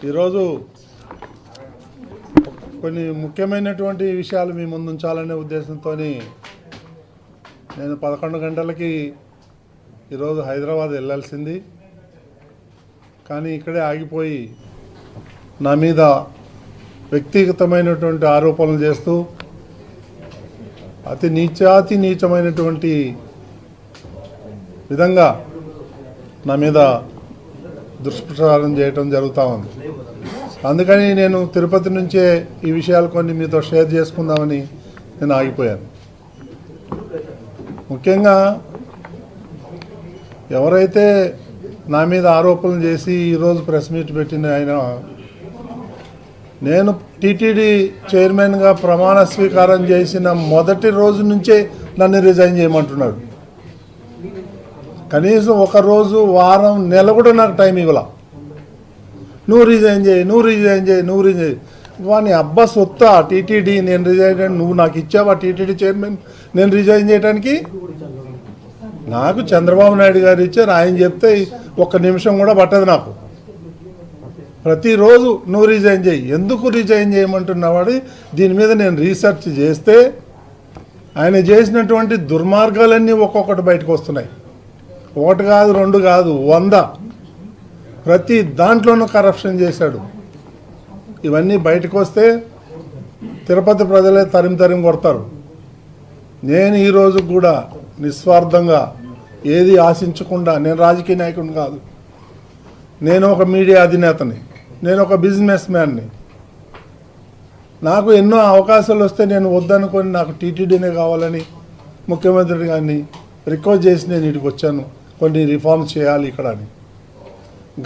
ఈరోజు కొన్ని ముఖ్యమైనటువంటి విషయాలు మీ ముందు ఉంచాలనే ఉద్దేశంతో నేను 11 గంటలకి ఈరోజు హైదరాబాద్ వెళ్ళాల్సింది. కానీ ఇక్కడే ఆగిపోయి నా మీద వ్యక్తిగతమైనటువంటి ఆరోపణలు చేస్తూ అతి నీచమైనటువంటి విధంగా నా మీద దుష్ప్రచారం చేయటం జరుగుతూ ఉంది. అందుకని నేను తిరుపతి నుంచే ఈ విషయాలు కొన్ని మీతో షేర్ చేసుకుందామని నేను ఆగిపోయాను. ముఖ్యంగా ఎవరైతే నా మీద ఆరోపణలు చేసి ఈరోజు ప్రెస్ మీట్ పెట్టిన ఆయన, నేను టీటీడీ చైర్మన్గా ప్రమాణ స్వీకారం చేసిన మొదటి రోజు నుంచే నన్ను రిజైన్ చేయమంటున్నాడు. కనీసం ఒక రోజు, వారం, నెల కూడా నాకు టైం ఇవ్వాల. నువ్వు రిజైన్ చేయి. వాని అబ్బా సొత్తా టీటీడీ, నేను రిజైన్, నువ్వు నాకు ఇచ్చావా టీటీడీ చైర్మన్ నేను రిజైన్ చేయడానికి? నాకు చంద్రబాబు నాయుడు గారు ఇచ్చారు, ఆయన చెప్తే ఒక్క నిమిషం కూడా పట్టదు నాకు. ప్రతిరోజు నువ్వు రిజైన్ చేయి. ఎందుకు రిజైన్ చేయమంటున్నావాడు? దీని మీద నేను రీసెర్చ్ చేస్తే ఆయన చేసినటువంటి దుర్మార్గాలన్నీ ఒక్కొక్కటి బయటకు వస్తున్నాయి. ఒకటి కాదు, రెండు కాదు, 100. ప్రతి దాంట్లోనూ కరప్షన్ చేశాడు. ఇవన్నీ బయటకు వస్తే తిరుపతి ప్రజలే తరిమి కొడతారు. నేను ఈరోజు కూడా నిస్వార్థంగా ఏది ఆశించకుండా, నేను రాజకీయ నాయకుడిని కాదు, నేను ఒక మీడియా అధినేతని, నేను ఒక బిజినెస్ మ్యాన్ని. నాకు ఎన్నో అవకాశాలు వస్తే నేను వద్దనుకొని నాకు టీటీడీనే కావాలని ముఖ్యమంత్రి గారిని రిక్వెస్ట్ చేసి నేను ఇక్కడికి వచ్చాను. కొన్ని రిఫార్మ్స్ చేయాలి ఇక్కడ అని.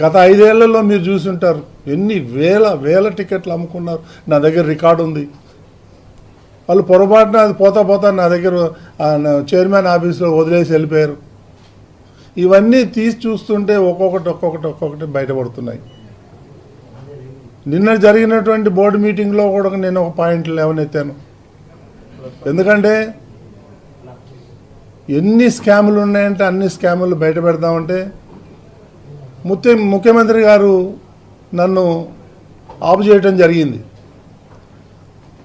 గత 5 ఏళ్లలో మీరు చూసుంటారు ఎన్ని వేల టికెట్లు అమ్ముకున్నారు. నా దగ్గర రికార్డు ఉంది. వాళ్ళు పొరపాటున అది పోతా నా దగ్గర చైర్మన్ ఆఫీస్లో వదిలేసి వెళ్ళిపోయారు. ఇవన్నీ తీసి చూస్తుంటే ఒక్కొక్కటి బయటపడుతున్నాయి. నిన్న జరిగినటువంటి బోర్డు మీటింగ్లో కూడా నేను ఒక పాయింట్ లేవనెత్తాను. ఎందుకంటే ఎన్ని స్కాములు ఉన్నాయంటే అన్ని స్కాములు బయట పెడదామంటే ముఖ్యమంత్రి గారు నన్ను ఆపు చేయటం జరిగింది.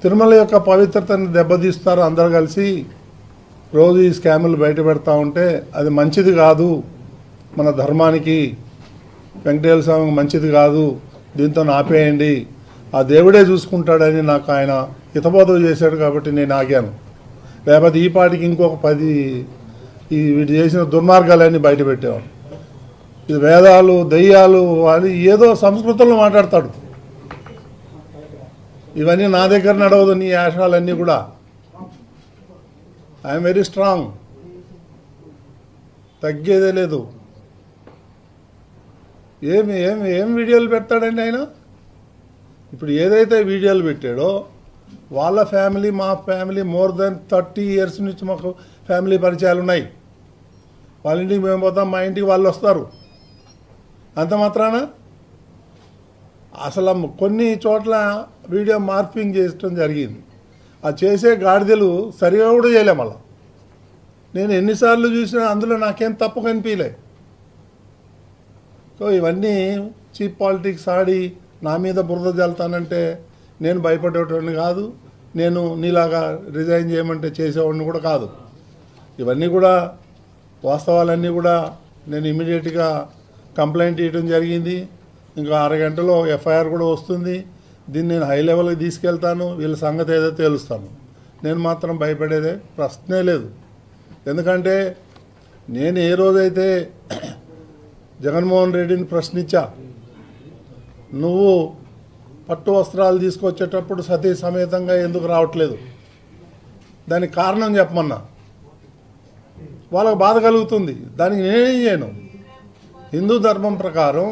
తిరుమల యొక్క పవిత్రతను దెబ్బతీస్తారు అందరూ కలిసి రోజు ఈ స్కాములు బయట పెడతా ఉంటే అది మంచిది కాదు, మన ధర్మానికి, వెంకటేశ్వర స్వామికి మంచిది కాదు, దీంతో ఆపేయండి, ఆ దేవుడే చూసుకుంటాడని నాకు ఆయన హితబోధ చేశాడు. కాబట్టి నేను ఆగాను. లేకపోతే ఈ పాటికి ఇంకొక 10 వీడు చేసిన దుర్మార్గాలన్నీ బయట పెట్టేవాడు. ఇది వేదాలు, దయ్యాలు అని ఏదో సంస్కృతంలో మాట్లాడతాడు. ఇవన్నీ నా దగ్గర నడవదు. నీ యాషాలన్నీ కూడా ఐఎమ్ వెరీ స్ట్రాంగ్, తగ్గేదే లేదు. ఏం వీడియోలు పెడతాడండి ఆయన? ఇప్పుడు ఏదైతే వీడియోలు పెట్టాడో వాళ్ళ ఫ్యామిలీ, మా ఫ్యామిలీ మోర్ దెన్ 30 ఇయర్స్ నుంచి మాకు ఫ్యామిలీ పరిచయాలు ఉన్నాయి. వాళ్ళ ఇంటికి మేము పోతాం, మా ఇంటికి వాళ్ళు వస్తారు. అంత మాత్రాన అసలు కొన్ని చోట్ల వీడియో మార్పింగ్ చేయడం జరిగింది. ఆ చేసే గాడిదలు సరిగా కూడా చేయలే. మళ్ళా నేను ఎన్నిసార్లు చూసినా అందులో నాకేం తప్పు కనిపించలే. సో ఇవన్నీ చీప్ పాలిటిక్స్ ఆడి నా మీద బురద జల్తానంటే నేను భయపడేటోడిని కాదు. నేను నీలాగా రిజైన్ చేయమంటే చేసేవాడిని కూడా కాదు. ఇవన్నీ కూడా వాస్తవాలన్నీ కూడా నేను ఇమీడియట్గా కంప్లైంట్ ఇవ్వడం జరిగింది. ఇంకా 6 గంటలో ఎఫ్ఐఆర్ కూడా వస్తుంది. దీన్ని నేను హై లెవెల్కి తీసుకెళ్తాను. వీళ్ళ సంగతి ఏదో తేలుస్తాను. నేను మాత్రం భయపడేదే ప్రశ్నే లేదు. ఎందుకంటే నేను ఏ రోజైతే జగన్మోహన్ రెడ్డిని ప్రశ్నించా, నువ్వు పట్టు వస్త్రాలు తీసుకొచ్చేటప్పుడు సతీ సమేతంగా ఎందుకు రావట్లేదు, దానికి కారణం చెప్పమన్నా. వాళ్ళకు బాధ కలుగుతుంది. దానికి నేనేం చేయను. హిందూ ధర్మం ప్రకారం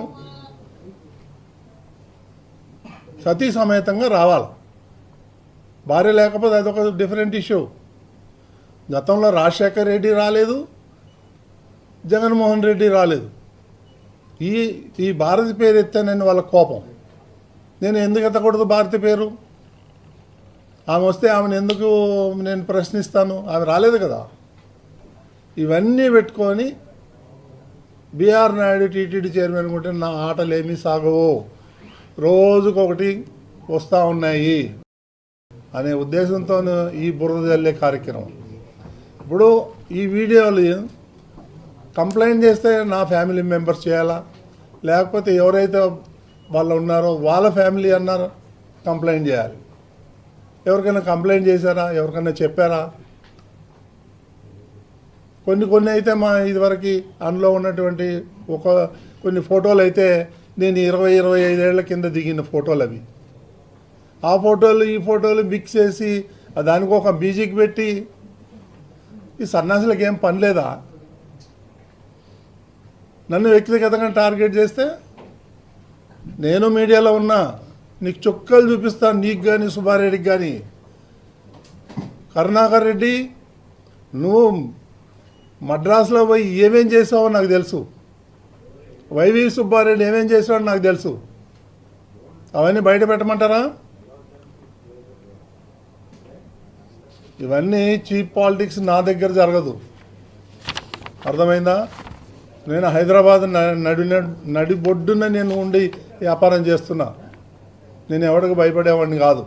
సతీ సమేతంగా రావాలి. భార్య లేకపోతే అదొక డిఫరెంట్ ఇష్యూ. గతంలో రాజశేఖర్ రెడ్డి రాలేదు, జగన్మోహన్ రెడ్డి రాలేదు. ఈ భారతి పేరు ఎత్తానని వాళ్ళ కోపం. నేను ఎందుకు ఎత్తకూడదు భారతి పేరు? ఆమె వస్తే ఆమెను ఎందుకు నేను ప్రశ్నిస్తాను? ఆమె రాలేదు కదా. ఇవన్నీ పెట్టుకొని బీఆర్ నాయుడు టీటీడీ చైర్మన్ ఉంటే నా ఆటలు ఏమీ సాగవు. రోజుకొకటి వస్తూ ఉన్నాయి అనే ఉద్దేశంతో ఈ బురద జల్లే కార్యక్రమం. ఇప్పుడు ఈ వీడియోలు కంప్లైంట్ చేస్తే నా ఫ్యామిలీ మెంబర్స్ చేయాలా, లేకపోతే ఎవరైతే వాళ్ళు ఉన్నారో వాళ్ళ ఫ్యామిలీ అన్నారో కంప్లైంట్ చేయాలి. ఎవరికైనా కంప్లైంట్ చేశారా, ఎవరికైనా చెప్పారా? కొన్ని అయితే మా ఇదివరకు అందులో ఉన్నటువంటి కొన్ని ఫోటోలు అయితే నేను 20-25 ఏళ్ల కింద దిగిన ఫోటోలు అవి. ఆ ఫోటోలు ఈ ఫోటోలు మిక్స్ చేసి దానికి ఒక మ్యూజిక్ పెట్టి ఈ సన్యాసులకు ఏం పని లేదా? నన్ను వ్యక్తిగతంగా టార్గెట్ చేస్తే నేను మీడియాలో ఉన్నా, నీకు చుక్కలు చూపిస్తాను, నీకు కానీ సుబ్బారెడ్డికి కానీ. కరుణాకర్ రెడ్డి నువ్వు మద్రాసులో పోయి ఏమేం చేసావో నాకు తెలుసు, వైవి సుబ్బారెడ్డి ఏమేం చేసావో నాకు తెలుసు. అవన్నీ బయట పెట్టమంటారా? ఇవన్నీ చీప్ పాలిటిక్స్ నా దగ్గర జరగదు, అర్థమైందా? నేను హైదరాబాద్ నడిబొడ్డున నేను ఉండి వ్యాపారం చేస్తున్నా. నేను ఎవరికి భయపడేవాడిని కాదు.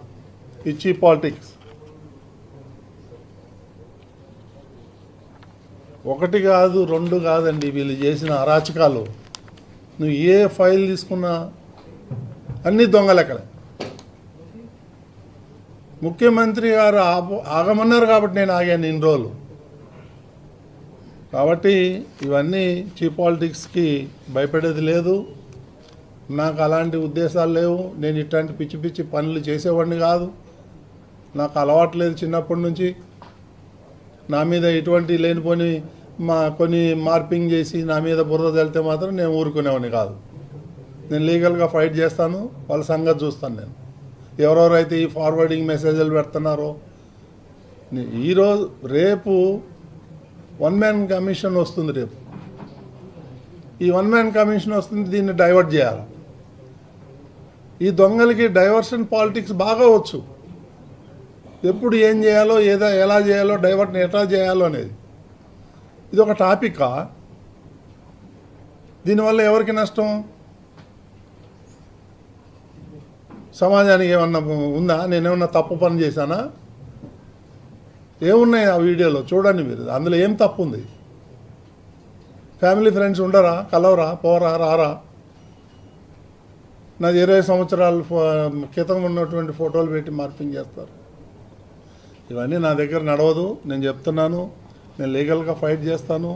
ఈ చీప్ పాలిటిక్స్ ఒకటి కాదు, రెండు కాదండి వీళ్ళు చేసిన అరాచకాలు. నువ్వు ఏ ఫైల్ తీసుకున్నా అన్ని దొంగలెక్కలే. ముఖ్యమంత్రి గారు ఆగమన్నారు కాబట్టి నేను ఆగాను ఇన్ని రోజులు. కాబట్టి ఇవన్నీ చీప్ పాలిటిక్స్కి భయపడేది లేదు. నాకు అలాంటి ఉద్దేశాలు లేవు. నేను ఇట్లాంటి పిచ్చి పిచ్చి పనులు చేసేవాడిని కాదు. నాకు అలవాటు లేదు చిన్నప్పటి నుంచి. నా మీద ఇటువంటి లేనిపోని కొన్ని మార్పింగ్ చేసి నా మీద బురద చల్లితే మాత్రం నేను ఊరుకునేవాడిని కాదు. నేను లీగల్గా ఫైట్ చేస్తాను, వాళ్ళ సంగతి చూస్తాను. నేను ఎవరెవరైతే ఈ ఫార్వర్డింగ్ మెసేజ్లు పెడుతున్నారో, రేపు 1 మ్యాన్ కమిషన్ వస్తుంది. రేపు ఈ 1 మ్యాన్ కమిషన్ వస్తుంది, దీన్ని డైవర్ట్ చేయాలి. ఈ దొంగలకి డైవర్షన్ పాలిటిక్స్ బాగా వచ్చు. ఎప్పుడు ఏం చేయాలో, ఎలా చేయాలో, డైవర్ట్ని ఎట్లా చేయాలో అనేది. ఇది ఒక టాపికా? దీనివల్ల ఎవరికి నష్టం? సమాజానికి ఏమన్నా ఉందా? నేనేమన్నా తప్పు పని చేశానా? ఏమున్నాయి ఆ వీడియోలో చూడండి మీరు. అందులో ఏం తప్పు ఉంది? ఫ్యామిలీ ఫ్రెండ్స్ ఉండరా, కలవరా, పోరా, రారా? నాది 20 సంవత్సరాల క్రితం ఉన్నటువంటి ఫోటోలు పెట్టి మార్పింగ్ చేస్తారు. ఇవన్నీ నా దగ్గర నడవదు. నేను చెప్తున్నాను, నేను లీగల్గా ఫైట్ చేస్తాను.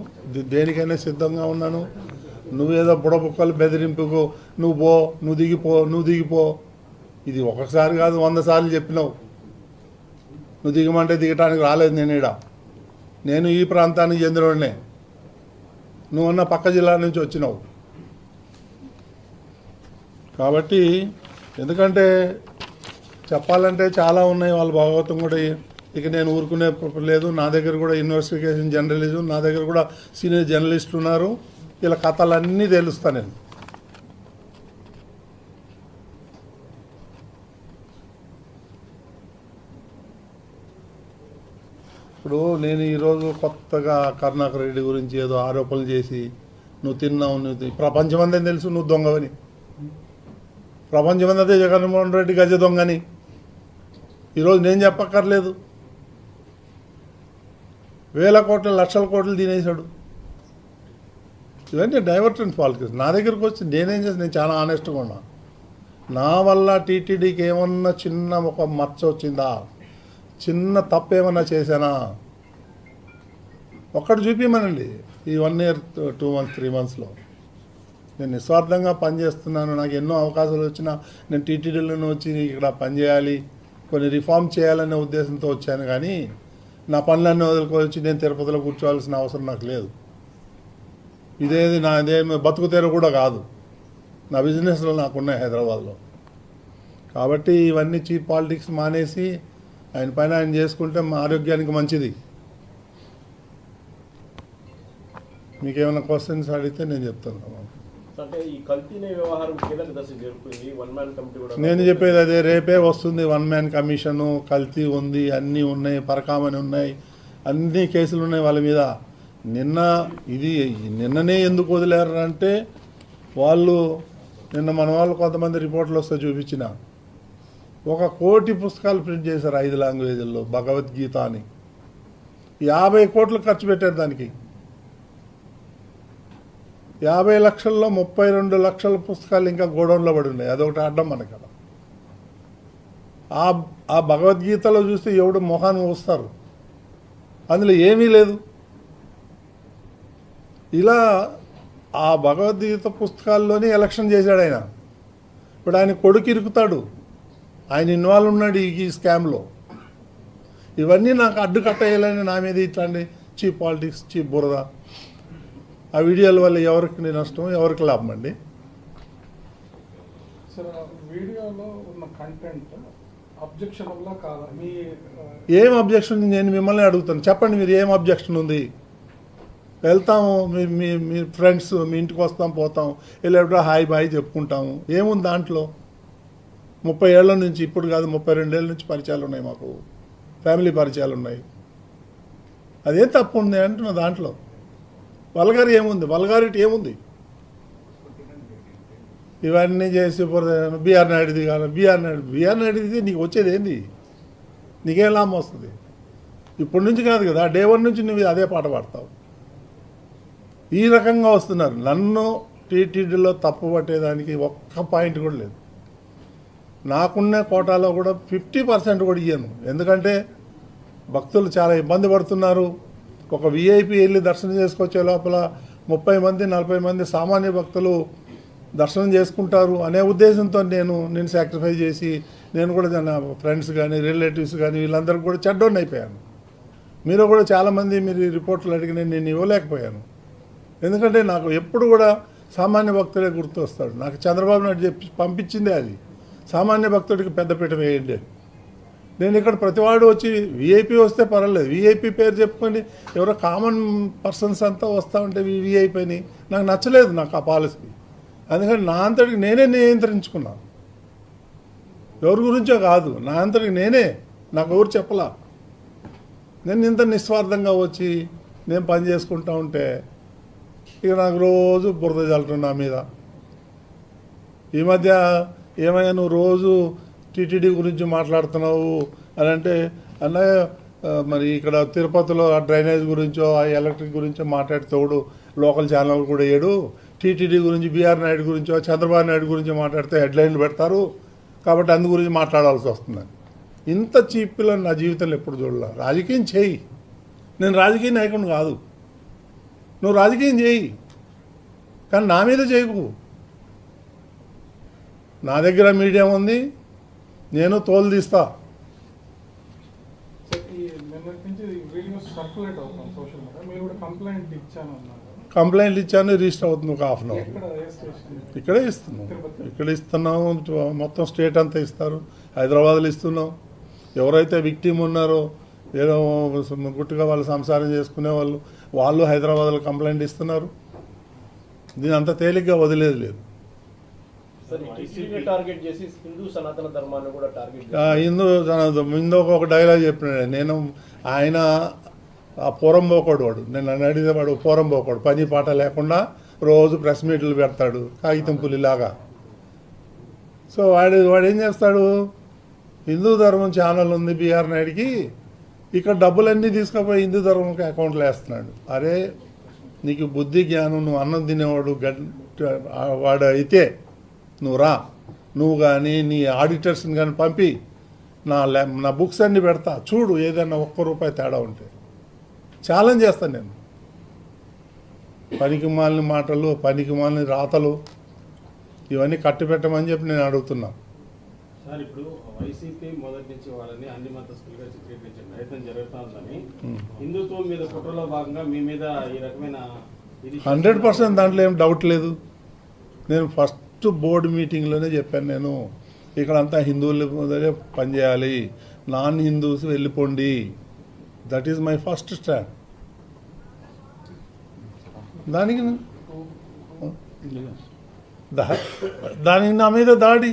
దేనికైనా సిద్ధంగా ఉన్నాను. నువ్వేదో బుడబుక్కలు బెదిరింపుకు నువ్వు దిగిపో. ఇది ఒకసారి కాదు, 100 సార్లు చెప్పినావు. నువ్వు దిగమంటే దిగటానికి రాలేదు. నేను ఈ ప్రాంతానికి చెందినవాడినే. నువ్వన్న పక్క జిల్లా నుంచి వచ్చినావు. కాబట్టి ఎందుకంటే చెప్పాలంటే చాలా ఉన్నాయి. వాళ్ళ భాగవతం కూడా ఇక నేను ఊరుకునే లేదు. నా దగ్గర కూడా ఇన్వెస్టిగేషన్ జర్నలిజం, నా దగ్గర కూడా సీనియర్ జర్నలిస్టులు ఉన్నారు. ఇలా కథలన్నీ తెలుస్తాను నేను. ఇప్పుడు నేను ఈరోజు కొత్తగా కరుణాకర్ రెడ్డి గురించి ఏదో ఆరోపణలు చేసి నువ్వు తిన్నావు, ప్రపంచమంతా తెలుసు నువ్వు దొంగవని. ప్రపంచమంతా జగన్మోహన్ రెడ్డి గజ దొంగని ఈరోజు నేను చెప్పక్కర్లేదు. 1000 కోట్ల 1,00,000 కోట్లు తినేశాడు. ఇవన్నీ డైవర్షన్ పాలిటిక్స్. నా దగ్గరకు వచ్చి నేనేం చేసి, నేను చాలా ఆనెస్ట్గా ఉన్నా. నా వల్ల టీటీడీకి ఏమన్నా చిన్న ఒక మచ్చ వచ్చిందా, చిన్న తప్పు ఏమన్నా చేశానా, ఒక్కటి చూపించమనండి. ఈ 1 year 2 months 3 monthsలో నేను నిస్వార్థంగా పనిచేస్తున్నాను. నాకు ఎన్నో అవకాశాలు వచ్చినా నేను టీటీడీలోనే వచ్చి ఇక్కడ పనిచేయాలి, కొన్ని రిఫార్మ్ చేయాలనే ఉద్దేశంతో వచ్చాను. కానీ నా పనులన్నీ వదులుకోవచ్చి నేను తిరుపతిలో కూర్చోవాల్సిన అవసరం నాకు లేదు. నాదేమి బతుకు తెర కూడా కాదు. నా బిజినెస్లో నాకున్నాయి హైదరాబాద్లో. కాబట్టి ఇవన్నీ చీప్ పాలిటిక్స్ మానేసి ఆయన పైన ఆయన చేసుకుంటే మా ఆరోగ్యానికి మంచిది. మీకేమైనా క్వశ్చన్స్ అడిగితే నేను చెప్తాను. నేను చెప్పేది అదే, రేపే వస్తుంది 1 మ్యాన్ కమిషను. కల్తీ ఉంది, అన్నీ ఉన్నాయి, పరకామని ఉన్నాయి, అన్ని కేసులు ఉన్నాయి వాళ్ళ మీద. నిన్ననే ఎందుకు వదిలేరు అంటే వాళ్ళు నిన్న మన వాళ్ళు కొంతమంది రిపోర్ట్లు వస్తే చూపించిన 1 కోటి పుస్తకాలు ప్రింట్ చేశారు 5 లాంగ్వేజ్ల్లో భగవద్గీత అని. 50 కోట్లు ఖర్చు పెట్టారు దానికి. 50 లక్షల్లో 32 లక్షల పుస్తకాలు ఇంకా గోడౌన్లో పడి ఉన్నాయి. అదొకటి అడ్డం మనకు కదా. ఆ భగవద్గీతలో చూస్తే ఎవడు మొహాన్ని వస్తారు, అందులో ఏమీ లేదు. ఇలా ఆ భగవద్గీత పుస్తకాల్లోనే ఎలక్షన్ చేశాడు ఆయన. ఇప్పుడు ఆయన కొడుకు ఇరుకుతాడు, ఆయన ఇన్వాల్వ్ ఉన్నాడు ఈ స్కామ్లో. ఇవన్నీ నాకు అడ్డుకట్టేయాలని నా మీద ఇట్లాంటి చీప్ పాలిటిక్స్, చీప్ బురద. ఆ వీడియోల వల్ల ఎవరికి నష్టం, ఎవరికి లాభం అండి? వీడియోలో ఉన్న కంటెంట్ అబ్జెక్షనబుల్ కాదా? ఏం అబ్జెక్షన్? నేను మిమ్మల్ని అడుగుతాను, చెప్పండి మీరు ఏం అబ్జెక్షన్ ఉంది? వెళ్తాము, మీ ఫ్రెండ్స్ మీ ఇంటికి వస్తాం, పోతాం, వెళ్ళేటప్పుడు హాయ్ బాయ్ చెప్పుకుంటాము. ఏముంది దాంట్లో? 30 ఏళ్ల నుంచి, ఇప్పుడు కాదు 32 ఏళ్ళ నుంచి పరిచయాలు ఉన్నాయి మాకు, ఫ్యామిలీ పరిచయాలు ఉన్నాయి. అదేం తప్పు ఉంది అంటున్నా దాంట్లో? వల్గారి ఏముంది? వల్గారిటీ ఏముంది? ఇవన్నీ చేసి బీఆర్ నాయుడుది కాదు, బీఆర్ నాయుడుది నీకు వచ్చేది ఏంది? నీకేం లాభం వస్తుంది? ఇప్పటి నుంచి కాదు కదా, డే 1 నుంచి నువ్వు అదే పాట పాడతావు. ఈ రకంగా వస్తున్నారు. నన్ను టీటీడీలో తప్పు పట్టేదానికి ఒక్క పాయింట్ కూడా లేదు. నాకున్న కోటాలో కూడా 50% కూడా ఇయ్యను. ఎందుకంటే భక్తులు చాలా ఇబ్బంది పడుతున్నారు. ఒక విఐపి వెళ్ళి దర్శనం చేసుకొచ్చే లోపల 30 మంది 40 మంది సామాన్య భక్తులు దర్శనం చేసుకుంటారు అనే ఉద్దేశంతో నేను సాక్రిఫైస్ చేసి, నేను కూడా నా ఫ్రెండ్స్ కానీ రిలేటివ్స్ కానీ వీళ్ళందరికీ కూడా చెడ్డోడిని అయిపోయాను. మీరు కూడా చాలామంది మీరు రిపోర్ట్లు అడిగిన నేను ఇవ్వలేకపోయాను. ఎందుకంటే నాకు ఎప్పుడు కూడా సామాన్య భక్తుడే గుర్తు వస్తాడు. నాకు చంద్రబాబు నాయుడు చెప్పి పంపించిందే అది, సామాన్య భక్తుడికి పెద్దపీట వేయండి. నేను ఇక్కడ ప్రతివాడు వచ్చి విఐపి వస్తే పర్వాలేదు, విఐపి పేరు చెప్పుకొని ఎవరో కామన్ పర్సన్స్ అంతా వస్తూ ఉంటే విఐపి అని నాకు నచ్చలేదు, నాకు ఆ పాలసీ. అందుకని నా అంతటికి నేనే నియంత్రించుకున్నాను. ఎవరి గురించో కాదు, నా అంతటికి నేనే, నాకు ఎవరు చెప్పలా. నేను ఇంత నిస్వార్థంగా వచ్చి నేను పని చేసుకుంటా ఉంటే ఇక నాకు రోజు బురద చల్లుతున్నా మీద. ఈ మధ్య ఏమైనా నువ్వు రోజు టీటీడీ గురించి మాట్లాడుతున్నావు అని అంటే, అన్నయ్య మరి ఇక్కడ తిరుపతిలో ఆ డ్రైనేజ్ గురించో ఆ ఎలక్ట్రిక్ గురించో మాట్లాడితేవాడు లోకల్ ఛానల్ కూడా ఏడు, టీటీడీ గురించి బీఆర్ నాయుడు గురించో చంద్రబాబు నాయుడు గురించి మాట్లాడితే హెడ్లైన్లు పెడతారు, కాబట్టి అందు గురించి మాట్లాడాల్సి వస్తుంది. ఇంత చీప్లో నా జీవితంలో ఎప్పుడు చూడాల. రాజకీయం చేయి, నేను రాజకీయ నాయకుడిని కాదు, నువ్వు రాజకీయం చేయి, కానీ నా మీద చేయకు. నా దగ్గర మీడియా ఉంది, నేను తోలు తీస్తా. కంప్లైంట్ ఇచ్చాను, రిజిస్టర్ అవుతుంది ఒక హాఫ్ అన్ అవర్. ఇక్కడే ఇస్తున్నాము, మొత్తం స్టేట్ అంతా ఇస్తారు. హైదరాబాద్లో ఇస్తున్నాం. ఎవరైతే విక్టిమ్ ఉన్నారో, ఏదో గుట్టుగా వాళ్ళు సంసారం చేసుకునే వాళ్ళు హైదరాబాద్లో కంప్లైంట్ ఇస్తున్నారు. దీని అంత తేలిగ్గా వదిలేదు లేదు. హిందూ ఒక డైలాగ్ చెప్పినాడు. నేను ఆయన ఆ పూరం పోకోడు వాడు, నేను నన్ను అడిగితే వాడు పూరం పోకోడు, పని పాట లేకుండా రోజు ప్రెస్ మీట్లు పెడతాడు కాగితం పులిలాగా. సో వాడు ఏం చేస్తాడు, హిందూ ధర్మం ఛానల్ ఉంది బీఆర్ నాయుడికి, ఇక్కడ డబ్బులన్నీ తీసుకుపోయి హిందూ ధర్మంకి అకౌంట్లో వేస్తున్నాడు. అరే నీకు బుద్ధి జ్ఞానం, నువ్వు అన్నం తినేవాడు వాడు అయితే నువ్వు రా, నువ్వు కానీ నీ ఆడిటర్స్ని కానీ పంపి నా బుక్స్ అన్నీ పెడతా, చూడు ఏదైనా ₹1 తేడా ఉంటే ఛాలెంజ్ చేస్తాను నేను. పనికి మాలిన మాటలు, పనికి మాలిన రాతలు ఇవన్నీ కట్టి పెట్టమని చెప్పి నేను అడుగుతున్నా. సార్, ఇప్పుడు వైసీపీ మొదటి నుంచి వాళ్ళని అన్ని మతస్థులుగా చిత్రీకరించే ప్రయత్నం జరుగుతుందని, హిందుత్వం మీద కుట్రలో భాగంగా మీ మీద ఈ రకమైన 100% దాంట్లో ఏం డౌట్ లేదు. నేను ఫస్ట్ బోర్డు మీటింగ్లోనే చెప్పాను, నేను ఇక్కడంతా హిందువులు పనిచేయాలి, నాన్ హిందూస్ వెళ్ళిపోండి. That is my first stand. దానికి నా మీద దాడి.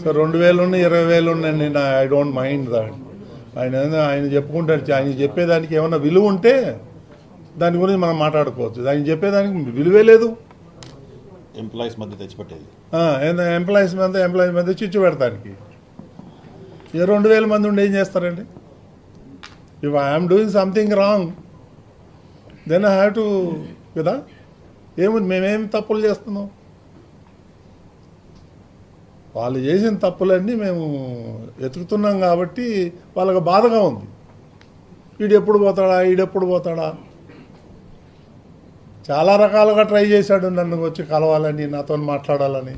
సో 2,000 20,000 ఉన్నాయండి. I don't mind that. ఆయన చెప్పుకుంటాడు. ఆయన చెప్పేదానికి ఏమన్నా విలువ ఉంటే దాని గురించి మనం మాట్లాడుకోవచ్చు. ఆయన చెప్పేదానికి విలువే లేదు. ఎంప్లాయీస్ మధ్య తెచ్చిపెట్టేది ఎంప్లాయీస్ మధ్య చిచ్చు పెడతానికి 2,000 మంది ఉండి ఏం చేస్తారండి? If I'm doing something wrong then I have to కదా. మేమేం తప్పులు చేస్తున్నాం? వాళ్ళు చేసిన తప్పులన్నీ మేము ఎతుకుతున్నాం కాబట్టి వాళ్ళకి బాధగా ఉంది. ఈడెప్పుడు పోతాడా. చాలా రకాలుగా ట్రై చేశాడు నన్ను వచ్చి కలవాలని, నాతో మాట్లాడాలని,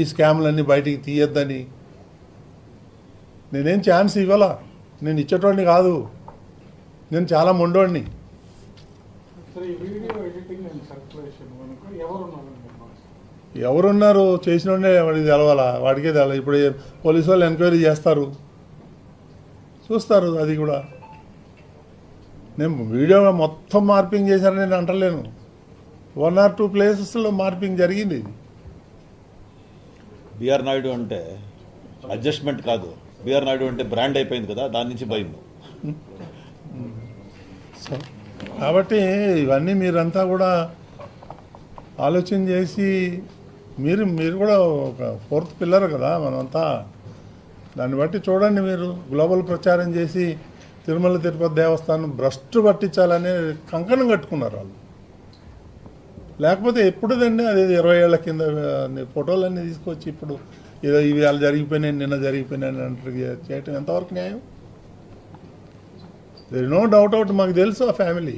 ఈ స్కామ్లన్నీ బయటికి తీయొద్దని. నేనేం ఛాన్స్ ఇవ్వాలా? నేను ఇచ్చేటోడిని కాదు, నేను చాలా మొండోడిని. సరే, ఈ వీడియో ఎడిటింగ్ అండ్ సర్క్యులేషన్ వెనుక ఎవరున్నారండి? ఎవరున్నారు? చేసినోడే వాడికి తెలవాలా? వాడికే తెలవాలి. ఇప్పుడు పోలీసు వాళ్ళు ఎంక్వైరీ చేస్తారు, చూస్తారు. అది కూడా నేను వీడియో మొత్తం మార్పింగ్ చేశానని నేను అంటలేను. 1 or 2 ప్లేసెస్లో మార్పింగ్ జరిగింది. ఇది బిఆర్ నాయుడు అంటే అడ్జస్ట్మెంట్ కాదు, బిఆర్ నాయుడు అంటే బ్రాండ్ అయిపోయింది కదా, దాని నుంచి భయం. కాబట్టి ఇవన్నీ మీరంతా కూడా ఆలోచన చేసి మీరు కూడా ఒక 4th పిల్లర్ కదా మనమంతా. దాన్ని బట్టి చూడండి. మీరు గ్లోబల్ ప్రచారం చేసి తిరుమల తిరుపతి దేవస్థానం భ్రష్టు పట్టించాలనే కంకణం కట్టుకున్నారు వాళ్ళు. లేకపోతే ఎప్పుడుదండి అది 20 ఏళ్ల కింద ఫోటోలన్నీ తీసుకొచ్చి ఇప్పుడు ఏదో ఇవి వాళ్ళు జరిగిపోయినాయి, నిన్న జరిగిపోయినాయి అంటారు చేయటం ఎంతవరకు న్యాయం? There no doubt out. మాకు తెలుసు ఆ ఫ్యామిలీ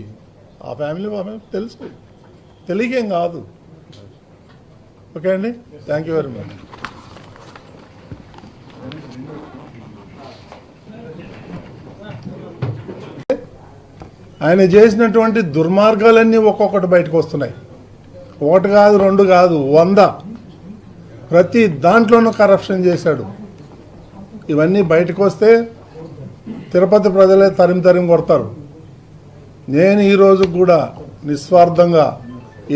తెలుసు, తెలియకేం కాదు. ఓకే అండి, థ్యాంక్ యూ వెరీ మచ్. ఆయన చేసినటువంటి దుర్మార్గాలన్నీ ఒక్కొక్కటి బయటకు వస్తున్నాయి. 1 కాదు, 2 కాదు, 100. ప్రతి దాంట్లోనూ కరప్షన్ చేశాడు. ఇవన్నీ బయటకు వస్తే తిరుపతి ప్రజలే తరిమి కొడతారు. నేను ఈరోజు కూడా నిస్వార్థంగా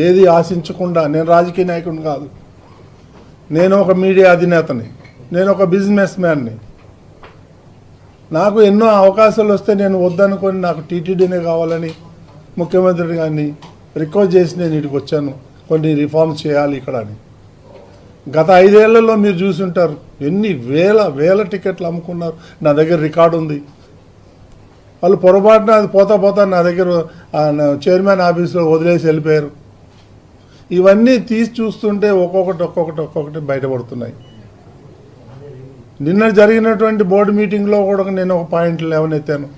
ఏది ఆశించకుండా, నేను రాజకీయ నాయకుడిని కాదు, నేను ఒక మీడియా అధినేతని, నేను ఒక బిజినెస్ మ్యాన్ని. నాకు ఎన్నో అవకాశాలు వస్తే నేను వద్దనుకొని నాకు టీటీడీనే కావాలని ముఖ్యమంత్రి గారిని రిక్వెస్ట్ చేసి నేను ఇక్కడికి వచ్చాను. కొన్ని రిఫార్మ్స్ చేయాలి ఇక్కడ అని. గత 5 ఏళ్లలో మీరు చూసుంటారు ఎన్ని వేల టికెట్లు అమ్ముకున్నారు. నా దగ్గర రికార్డు ఉంది. వాళ్ళు పొరపాటున అది పోతా నా దగ్గర చైర్మన్ ఆఫీస్లో వదిలేసి వెళ్ళిపోయారు. ఇవన్నీ తీసి చూస్తుంటే ఒక్కొక్కటి బయటపడుతున్నాయి. నిన్న జరిగినటువంటి బోర్డు మీటింగ్లో కూడా నేను ఒక పాయింట్ లేవనెత్తాను.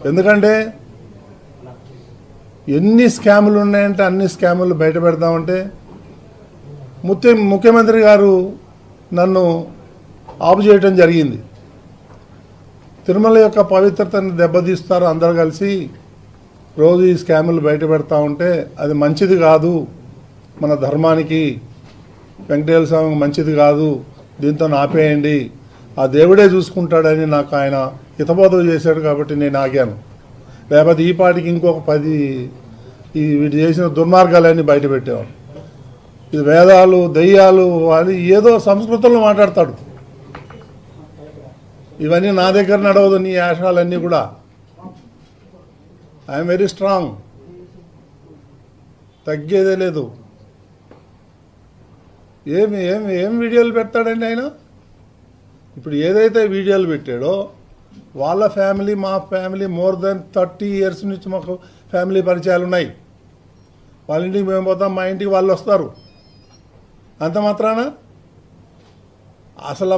ఎందుకంటే ఎన్ని స్కాములు ఉన్నాయంటే అన్ని స్కాములు బయట పెడదామంటే ముఖ్యమంత్రి గారు నన్ను ఆపు చేయటం జరిగింది. తిరుమల యొక్క పవిత్రతను దెబ్బతీస్తారు అందరూ కలిసి, రోజు ఈ స్కాములు బయట పెడతా ఉంటే అది మంచిది కాదు, మన ధర్మానికి, వెంకటేశ్వర స్వామికి మంచిది కాదు, దీంతో ఆపేయండి, ఆ దేవుడే చూసుకుంటాడని నాకు ఆయన హితబోధం చేశాడు. కాబట్టి నేను ఆగాను. లేకపోతే ఈ పాటికి ఇంకొక 10 వీడు చేసిన దుర్మార్గాలన్నీ బయట పెట్టేవాడు. ఇది వేదాలు దెయ్యాలు అని ఏదో సంస్కృతంలో మాట్లాడతాడు. ఇవన్నీ నా దగ్గర నడవదు. నీ ఆశాలన్నీ కూడా ఐఎమ్ వెరీ స్ట్రాంగ్, తగ్గేదే లేదు. ఏం వీడియోలు పెడతాడండి ఆయన? ఇప్పుడు ఏదైతే వీడియోలు పెట్టాడో వాళ్ళ ఫ్యామిలీ, మా ఫ్యామిలీ మోర్ దెన్ 30 years నుంచి మాకు ఫ్యామిలీ పరిచయాలు ఉన్నాయి. వాళ్ళ ఇంటికి మేము పోతాం, మా ఇంటికి వాళ్ళు వస్తారు. అంత మాత్రాన అసలు